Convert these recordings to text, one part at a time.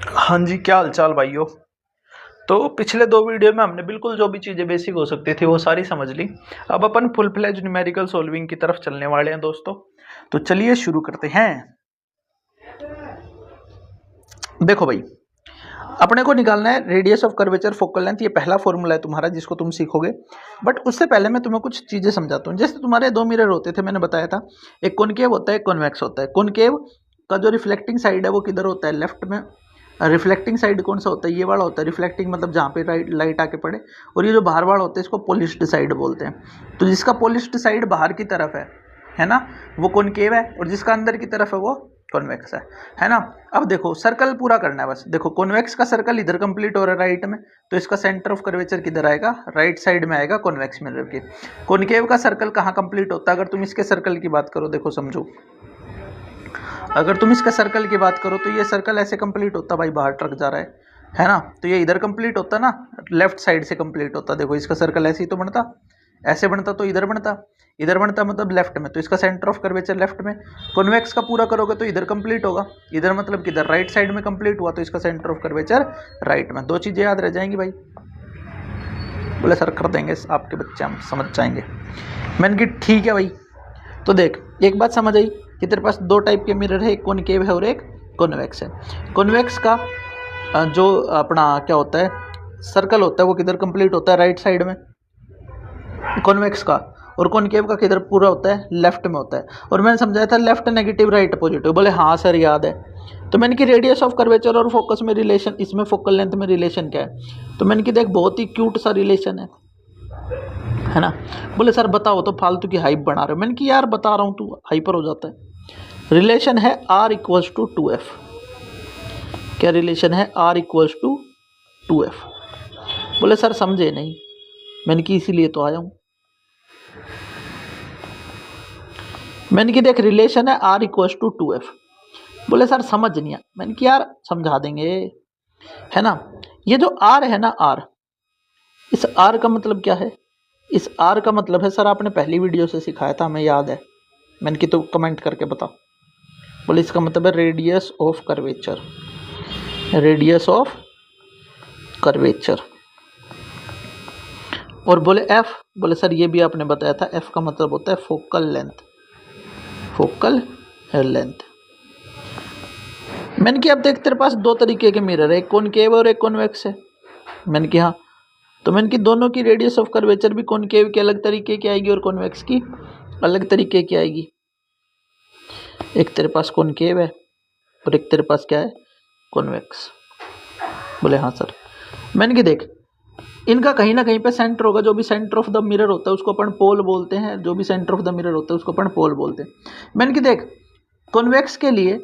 हाँ जी, क्या हाल-चाल भाइयों। तो पिछले 2 वीडियो में हमने बिल्कुल जो भी चीज़ें बेसिक हो सकती थी वो सारी समझ ली। अब अपन फुल फ्लेज न्यूमेरिकल सॉल्विंग की तरफ चलने वाले हैं दोस्तों। तो चलिए शुरू करते हैं। देखो भाई, अपने को निकालना है radius of curvature focal length. ये पहला फॉर्मूला है तुम्हारा जिसको तुम सीखोगे। बट उससे पहले मैं तुम्हें कुछ चीज़ें समझाता हूँ। जैसे तुम्हारे 2 मिरर होते थे, मैंने बताया था। एक कॉनकेव होता है, एक कॉन्वेक्स होता है। कॉनकेव का जो रिफ्लेक्टिंग साइड है वो किधर होता है? लेफ्ट में। रिफ्लेक्टिंग साइड कौन सा होता है? ये वाला होता है। रिफ्लेक्टिंग मतलब जहाँ पे लाइट आके पड़े। और ये जो बाहर वाला होता है इसको पॉलिश्ड साइड बोलते हैं। तो जिसका पॉलिश्ड साइड बाहर की तरफ है ना, वो कॉनकेव है। और जिसका अंदर की तरफ है वो कॉन्वेक्स है ना। अब देखो, सर्कल पूरा करना है बस। देखो, कॉन्वेक्स का सर्कल इधर कंप्लीट हो रहा है राइट में, तो इसका सेंटर ऑफ कर्वेचर किधर आएगा? राइट साइड में आएगा कॉन्वेक्स मिरर के। कॉनकेव का सर्कल कहाँ कंप्लीट होता है? अगर तुम इसके सर्कल की बात करो, देखो समझो, अगर तुम इसका सर्कल की बात करो तो ये सर्कल ऐसे कंप्लीट होता भाई, बाहर ट्रक जा रहा है ना। तो ये इधर कंप्लीट होता ना, लेफ्ट साइड से कंप्लीट होता। देखो इसका सर्कल ऐसे ही तो बनता, ऐसे बनता तो इधर बनता, इधर बनता मतलब लेफ्ट में, तो इसका सेंटर ऑफ कर्वेचर लेफ्ट में। कॉन्वेक्स का पूरा करोगे तो इधर कंप्लीट होगा, इधर मतलब किधर? राइट साइड में कंप्लीट हुआ, तो इसका सेंटर ऑफ कर्वेचर राइट में। 2 चीज़ें याद रह जाएंगी भाई। बोले सर कर देंगे, आपके बच्चे हम समझ जाएंगे। मैंने कि ठीक है भाई। तो देख, एक बात समझ आई कि तेरे पास 2 टाइप के मिरर है, एक कॉनकेव है और एक कॉन्वेक्स है। कॉन्वेक्स का जो अपना क्या होता है, सर्कल होता है, वो किधर कंप्लीट होता है? राइट साइड में, कॉन्वेक्स का। और कॉनकेव का किधर पूरा होता है? लेफ्ट में होता है। और मैंने समझाया था लेफ्ट नेगेटिव राइट पॉजिटिव। बोले हाँ सर याद है। तो मैंने कि रेडियस ऑफ कर्वेचर और फोकस में रिलेशन, इसमें फोकल लेंथ में रिलेशन क्या है? तो मैंने कि देख, बहुत ही क्यूट सा रिलेशन है ना। बोले सर बताओ, तो फालतू की हाइप बना रहे हो। मैंने कि यार बता रहा हूँ, तू हाइपर हो जाता है। रिलेशन है R इक्वल्स टू 2F। क्या रिलेशन है? R equals to 2F। बोले सर समझे नहीं। मैंने कि इसीलिए तो आया हूँ। मैंने कि देख, रिलेशन है R इक्वल्स टू 2F। बोले सर समझ नहीं आया। मैंने कि यार समझा देंगे, है ना। ये जो R है ना, R, इस R का मतलब क्या है? इस R का मतलब है, सर आपने पहली वीडियो से सिखाया था, हमें याद है। मैंने कि तो कमेंट करके बता। बोले इसका मतलब है radius of curvature. Radius of curvature. और बोले F, बोले सर ये भी आपने बताया था, F का मतलब होता है फोकल लेंथ। Focal length. मैंने कि अब देख, तेरे पास 2 तरीके के मिरर है, एक कॉनकेव और एक कॉन्वेक्स है। मैंने कि हाँ। तो मैंने कि दोनों की रेडियस ऑफ कर्वेचर भी कॉनकेव की अलग तरीके की आएगी और कॉन्वेक्स की अलग तरीके की आएगी। एक तेरे पास कॉनकेव है और एक तेरे पास क्या है? कॉन्वेक्स। बोले हाँ सर। मैंने कि देख, इनका कहीं ना कहीं पे सेंटर होगा। जो भी सेंटर ऑफ द मिरर होता है उसको अपन पोल बोलते हैं। जो भी सेंटर ऑफ द मिरर होता है उसको अपन पोल बोलते हैं। मैंने कि देख, कॉन्वेक्स के लिए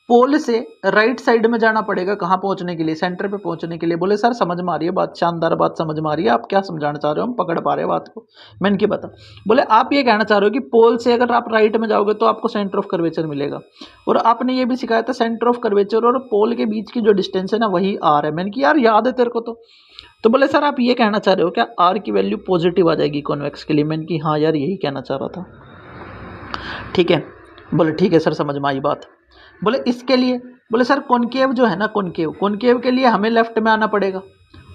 पोल से राइट साइड में जाना पड़ेगा। कहाँ पहुंचने के लिए? सेंटर पे पहुंचने के लिए। बोले सर समझ में आ रही है बात, शानदार बात समझ में आ रही है। आप क्या समझाना चाह रहे हो? हम पकड़ पा रहे हैं बात को। मैंने कि बता। बोले आप ये कहना चाह रहे हो कि पोल से अगर आप राइट में जाओगे तो आपको सेंटर ऑफ कर्वेचर मिलेगा। और आपने ये भी सिखाया था सेंटर ऑफ कर्वेचर और पोल के बीच की जो डिस्टेंस है ना, वही R है। मैंने कि यार याद है तेरे को तो बोले सर आप ये कहना चाह रहे हो क्या R की वैल्यू पॉजिटिव आ जाएगी कॉन्वेक्स के लिए? मैंने कि हाँ यार यही कहना चाह रहा था। ठीक है। बोले ठीक है सर, समझ में आई बात। बोले इसके लिए, बोले सर कॉनकेव जो है ना, कॉनकेव के लिए हमें लेफ्ट में आना पड़ेगा।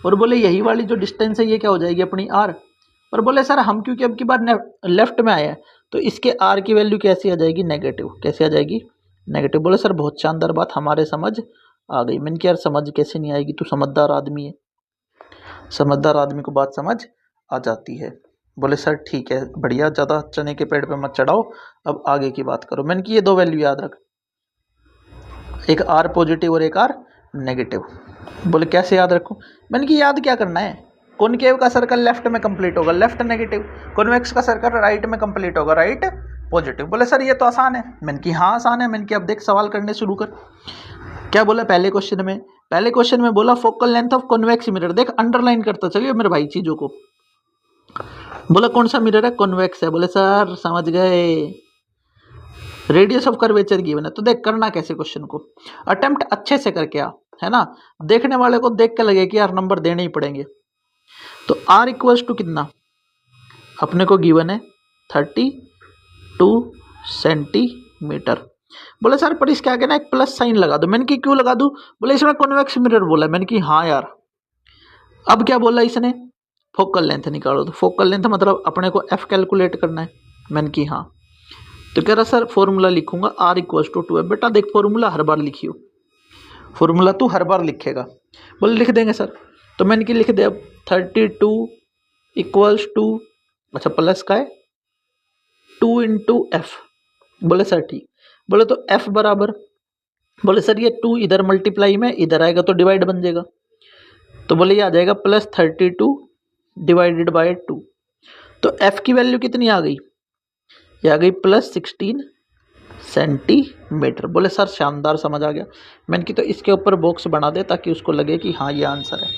और बोले यही वाली जो डिस्टेंस है ये क्या हो जाएगी? अपनी R। और बोले सर हम क्योंकि अब की बार लेफ्ट में आए हैं तो इसके R की वैल्यू कैसी आ जाएगी? नेगेटिव। कैसे आ जाएगी? नेगेटिव। बोले सर बहुत शानदार बात, हमारे समझ आ गई। मैंने कि यार समझ कैसे नहीं आएगी, तू समझदार आदमी है। समझदार आदमी को बात समझ आ जाती है। बोले सर ठीक है, बढ़िया, ज़्यादा चने के पेड़ पे मत चढ़ाओ, अब आगे की बात करो। मैंने कि ये 2 वैल्यू याद रख, एक R पॉजिटिव और एक R नेगेटिव। बोले कैसे याद रखूं? मैंने कि याद क्या करना है, कॉनकेव का सर्कल लेफ्ट में कंप्लीट होगा, लेफ्ट नेगेटिव। कॉन्वेक्स का सर्कल राइट में कंप्लीट होगा, राइट पॉजिटिव। बोले सर ये तो आसान है। मैंने कि हाँ आसान है। मैंने कि अब देख सवाल करने शुरू कर। क्या बोला पहले क्वेश्चन में? पहले क्वेश्चन में बोला focal length of convex mirror. देख अंडरलाइन करता चलिए मेरे भाई चीजों को। बोला कौन सा मिरर है? कॉन्वेक्स है। बोले सर समझ गए, रेडियस ऑफ कर्वेचर गिवन है। तो देख करना कैसे क्वेश्चन को, अटेम्प्ट अच्छे से करके आ, है ना। देखने वाले को देख के लगे कि यार नंबर देने ही पड़ेंगे। तो R इक्वल्स टू कितना अपने को गिवन है? 32 सेंटीमीटर। बोले सर पर इसके आगे ना एक प्लस साइन लगा दो। मैंने कि क्यों लगा दूं? बोले इसमें कॉन्वेक्स मिरर बोला। मैंने कि हाँ यार। अब क्या बोला इसने? फोकल लेंथ निकालो। तो फोकल लेंथ मतलब अपने को एफ कैलकुलेट करना है। मैंने कि हाँ। तो कह रहा सर फॉर्मूला लिखूंगा आर इक्वल टू 2f। बेटा देख फॉर्मूला हर बार लिखियो, फॉर्मूला तू हर बार लिखेगा। बोले लिख देंगे सर। तो मैंने कि लिख दे अब 32 इक्वल्स टू, अच्छा प्लस का है 2 इंटू एफ। बोले सर ठीक। बोले तो एफ बराबर, बोले सर ये 2 इधर मल्टीप्लाई में इधर आएगा तो डिवाइड बन जाएगा। तो बोले ये आ जाएगा प्लस 32 डिवाइडेड बाय 2। तो एफ की वैल्यू कितनी आ गई? ये आ गई प्लस 16 सेंटीमीटर। बोले सर शानदार, समझ आ गया। मैंने कि तो इसके ऊपर बॉक्स बना दे ताकि उसको लगे कि हाँ ये आंसर है।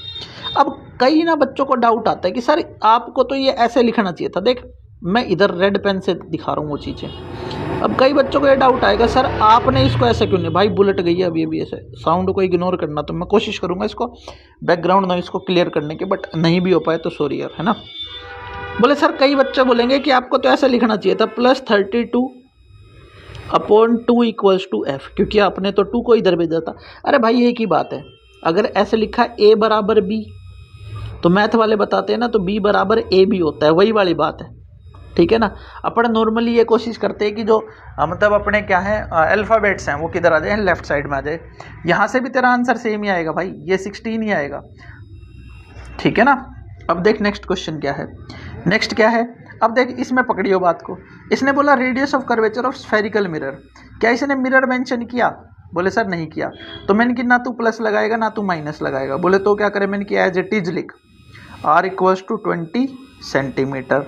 अब कई ना बच्चों को डाउट आता है कि सर आपको तो ये ऐसे लिखना चाहिए था। देख मैं इधर रेड पेन से दिखा रहा हूँ वो चीज़ें। अब कई बच्चों को ये डाउट आएगा सर आपने इसको ऐसे क्यों नहीं, भाई बुलेट गई है अभी ऐसे साउंड को इग्नोर करना। तो मैं कोशिश करूँगा इसको बैकग्राउंड नॉइस को क्लियर करने की, बट नहीं भी हो पाए तो सॉरी यार, है ना। बोले सर कई बच्चे बोलेंगे कि आपको तो ऐसा लिखना चाहिए था plus 32 upon 2 equals to F, क्योंकि आपने तो 2 को इधर भेजा था। अरे भाई एक ही बात है, अगर ऐसे लिखा ए बराबर बी तो मैथ वाले बताते हैं ना, तो बी बराबर ए भी होता है, वही वाली बात है, ठीक है ना। अपन नॉर्मली ये कोशिश करते हैं कि जो मतलब अपने क्या है अल्फ़ाबेट्स हैं वो किधर आ जाए, लेफ्ट साइड में आ जाए। यहाँ से भी तेरा आंसर सेम ही आएगा भाई, ये 16 ही आएगा, ठीक है ना। अब देख नेक्स्ट क्वेश्चन क्या है। नेक्स्ट क्या है, अब देख इसमें पकड़ियो बात को। इसने बोला radius of curvature of spherical mirror. क्या इसने मिरर मेंशन किया? बोले सर नहीं किया। तो मैंने कि ना तू प्लस लगाएगा ना तू माइनस लगाएगा। बोले तो क्या करें? मैंने किया एज इट इज लिख आर इक्वल्स टू 20 सेंटीमीटर।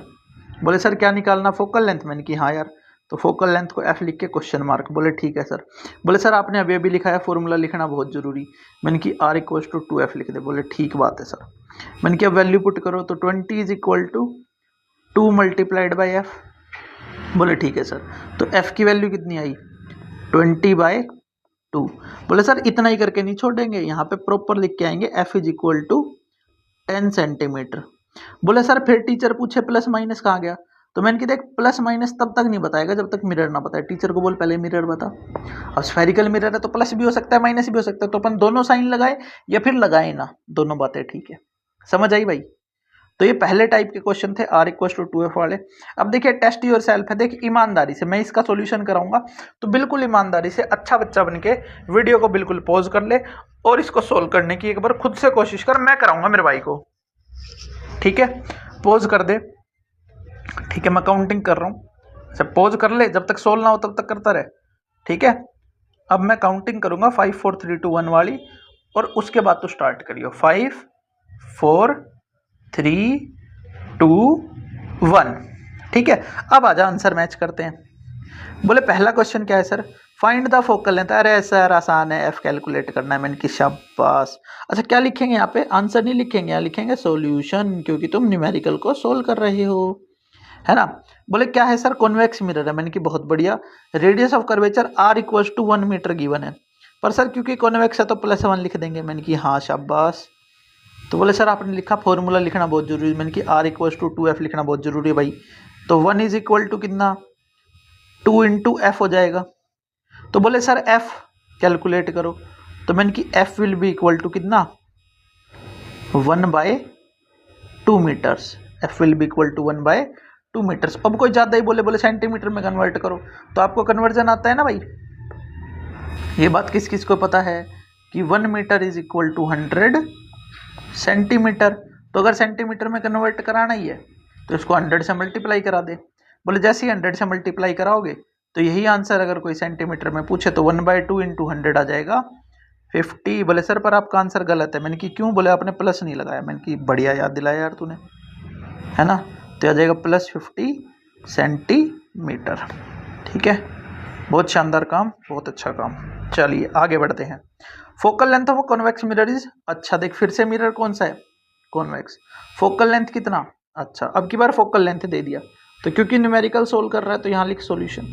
बोले सर क्या निकालना? Focal length. मैंने कि हाँ यार। तो फोकल लेंथ को एफ लिख के क्वेश्चन मार्क। बोले ठीक है सर। बोले सर आपने अभी अभी लिखा है फॉर्मूला लिखना बहुत जरूरी। मैंने कि आर इक्वल्स टू 2f लिख दे। बोले ठीक बात है सर। मैंने कि अब वैल्यू पुट करो, तो 20 is equal to 2 multiplied by F. बोले ठीक है सर। तो एफ की वैल्यू कितनी आई? 20/2। बोले सर इतना ही करके नहीं छोड़ेंगे, यहाँ पे प्रॉपर लिख के आएंगे F is equal to 10 centimetre. बोले सर फिर टीचर पूछे प्लस माइनस कहाँ गया? तो मैंने कि देख प्लस माइनस तब तक नहीं बताएगा जब तक मिरर ना बताए। टीचर को बोल पहले मिरर बता। अब स्फेरिकल मिरर है तो प्लस भी हो सकता है माइनस भी हो सकता है, तो अपन दोनों साइन लगाए या फिर लगाए ना, दोनों बातें ठीक है। समझ आई भाई? तो ये पहले टाइप के क्वेश्चन थे आर इक्वल टू 2f वाले। अब देखिए टेस्ट योर सेल्फ है। देख ईमानदारी से मैं इसका सॉल्यूशन कराऊंगा, तो बिल्कुल ईमानदारी से अच्छा बच्चा बनके वीडियो को बिल्कुल पॉज कर ले और इसको सोल्व करने की एक बार खुद से कोशिश कर। मैं कराऊंगा मेरे भाई को, ठीक है। पॉज कर दे, ठीक है। मैं काउंटिंग कर रहा हूँ, अच्छा पॉज कर ले, जब तक सोल्व ना हो तब तक करता रहे, ठीक है। अब मैं काउंटिंग करूंगा 5 4 3 2 1 वाली, और उसके बाद तो स्टार्ट करियो। 5 4 3 2 1, ठीक है। अब आजा आंसर मैच करते हैं। बोले पहला क्वेश्चन क्या है sir? Find the focal length. अरे सर आसान है, एफ कैलकुलेट करना है। मैंने कि शाबाश। अच्छा क्या लिखेंगे यहाँ पे? आंसर नहीं लिखेंगे, यहाँ लिखेंगे सॉल्यूशन, क्योंकि तुम न्यूमेरिकल को सोल्व कर रहे हो, है ना। बोले क्या है सर? कॉन्वेक्स मिरर है। मैंने कि बहुत बढ़िया। Radius of curvature R equals to 1 metre given है, पर सर क्योंकि कॉन्वेक्स है तो +1 लिख देंगे। मैंने कि हाँ शाबाश। तो बोले सर आपने लिखा फॉर्मूला लिखना बहुत जरूरी है। मैंने कि आर इक्वल्स टू 2f लिखना बहुत जरूरी है भाई। तो 1 इज इक्वल टू कितना? 2 इंटू एफ हो जाएगा। तो बोले सर f कैलकुलेट करो। तो मैंने कि f will be equal to कितना? 1/2 metres. f will be equal to 1/2 metres. अब कोई ज़्यादा ही बोले सेंटीमीटर में कन्वर्ट करो, तो आपको कन्वर्जन आता है ना भाई। ये बात किस किस को पता है कि 1 metre is equal to 100 centimetre. तो अगर सेंटीमीटर में कन्वर्ट कराना ही है तो इसको 100 से मल्टीप्लाई करा दे। बोले जैसे ही 100 से मल्टीप्लाई कराओगे तो यही आंसर अगर कोई सेंटीमीटर में पूछे तो 1/2 इंटू 100 आ जाएगा 50। बोले सर पर आपका आंसर गलत है। मैंने कि क्यों? बोले आपने प्लस नहीं लगाया। मैंने कि बढ़िया याद दिलाया यार तूने, है ना। तो आ जाएगा +50 सेंटीमीटर, ठीक है। बहुत शानदार काम, बहुत अच्छा काम। चलिए आगे बढ़ते हैं। Focal length of convex mirror is, अच्छा देख फिर से मिरर कौन सा है? कॉन्वेक्स। फोकल लेंथ कितना? अच्छा अब की बार फोकल लेंथ दे दिया, तो क्योंकि न्यूमेरिकल सोल्व कर रहा है तो यहाँ लिख सॉल्यूशन।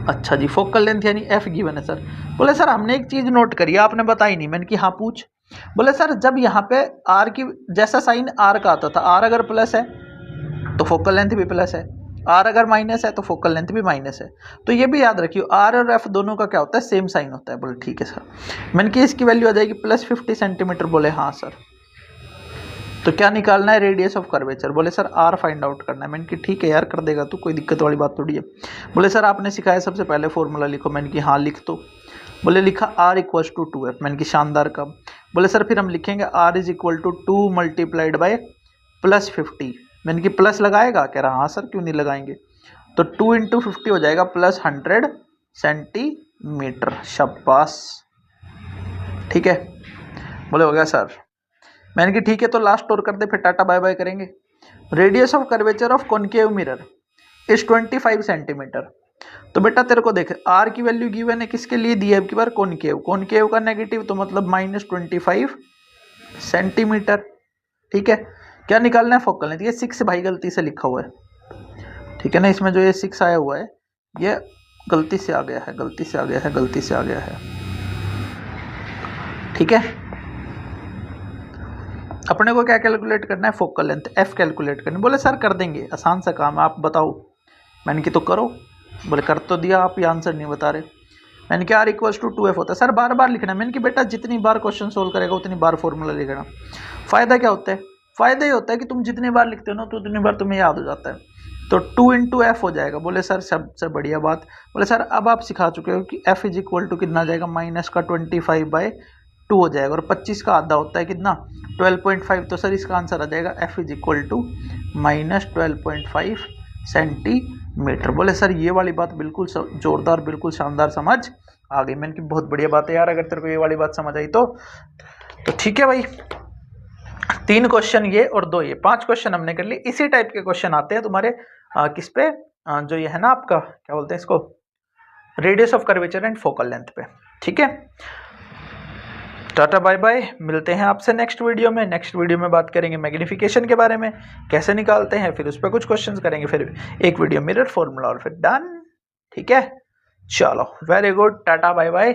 अच्छा जी फोकल लेंथ यानी एफ गिवन है सर। बोले सर हमने एक चीज नोट करी आपने बताई नहीं। मैंने कि हाँ पूछ। बोले सर जब यहाँ पे आर की जैसा साइन आर का आता था, आर अगर प्लस है तो फोकल लेंथ भी प्लस है, आर अगर माइनस है तो फोकल लेंथ भी माइनस है। तो ये भी याद रखियो, आर और एफ दोनों का क्या होता है, सेम साइन होता है। बोले ठीक है सर। मैंने कि इसकी वैल्यू आ जाएगी +50 सेंटीमीटर। बोले हाँ सर। तो क्या निकालना है, रेडियस ऑफ कर्वेचर। बोले सर आर फाइंड आउट करना है। मैंने कि ठीक है यार कर देगा तू, कोई दिक्कत वाली बात थोड़ी है। बोले सर आपने सिखाया सबसे पहले फॉर्मूला लिखो। मैंने कि हाँ लिख दो। बोले लिखा R = 2f। मैंने कि शानदार। कब? बोले सर फिर हम लिखेंगे R = 2 मल्टीप्लाइड बाय +50। मैंने कि प्लस लगाएगा, कह रहा हाँ सर क्यों नहीं लगाएंगे। तो 2 × 50 हो जाएगा +100 सेंटीमीटर। शाबाश, ठीक है। बोले हो गया सर। मैंने कि ठीक है, तो लास्ट और कर दे फिर टाटा बाय बाय करेंगे। Radius of curvature of concave mirror is 25 centimetre. तो बेटा तेरे को देख, आर की वैल्यू गिवन है, किसके लिए दी है अब की बार, कॉनकेव। कॉनकेव का नेगेटिव तो मतलब -25 सेंटीमीटर। ठीक है, क्या निकालना है, फोकल लेंथ। ये 6 भाई गलती से लिखा हुआ है, ठीक है ना। इसमें जो ये 6 आया हुआ है ये गलती से आ गया है, गलती से आ गया है, गलती से आ गया है। ठीक है, अपने को क्या कैलकुलेट करना है, फोकल लेंथ एफ कैलकुलेट करनी। बोले सर कर देंगे, आसान सा काम है, आप बताओ। मैंने कि तो करो। बोले कर तो दिया, आप ये आंसर नहीं बता रहे। मैंने कि R = 2f होता है। सर बार बार लिखना है। मैंने कि बेटा जितनी बार क्वेश्चन सोल्व करेगा उतनी बार फॉर्मूला लिखना। फायदा क्या होता है, फायदा ये होता है कि तुम जितनी बार लिखते हो ना तो उतनी बार तुम्हें याद हो जाता है। तो 2 × f हो जाएगा। बोले सर सबसे बढ़िया बात। बोले सर अब आप सिखा चुके हो कि f = कितना आ जाएगा, -25/2 हो जाएगा। और 25 का आधा होता है कितना, 12.5। तो सर इसका आंसर आ जाएगा f = -12.5 सेंटीमीटर। बोले सर ये वाली बात बिल्कुल जोरदार, बिल्कुल शानदार समझ आ गई। मैंने कि बहुत बढ़िया बात है यार, अगर तेरे को ये वाली बात समझ आई तो ठीक है भाई। 3 क्वेश्चन ये और 2 ये, 5 क्वेश्चन हमने कर लिए। इसी टाइप के क्वेश्चन आते हैं तुम्हारे किस पे, जो ये है ना आपका क्या बोलते हैं इसको, radius of curvature and focal length पे। ठीक है, टाटा बाय बाय, मिलते हैं आपसे नेक्स्ट वीडियो में। नेक्स्ट वीडियो में बात करेंगे मैग्नीफिकेशन के बारे में, कैसे निकालते हैं, फिर उस पर कुछ क्वेश्चंस करेंगे, फिर एक वीडियो मिरर फॉर्मूला और फिर डन। ठीक है, चलो very good, tata bye bye.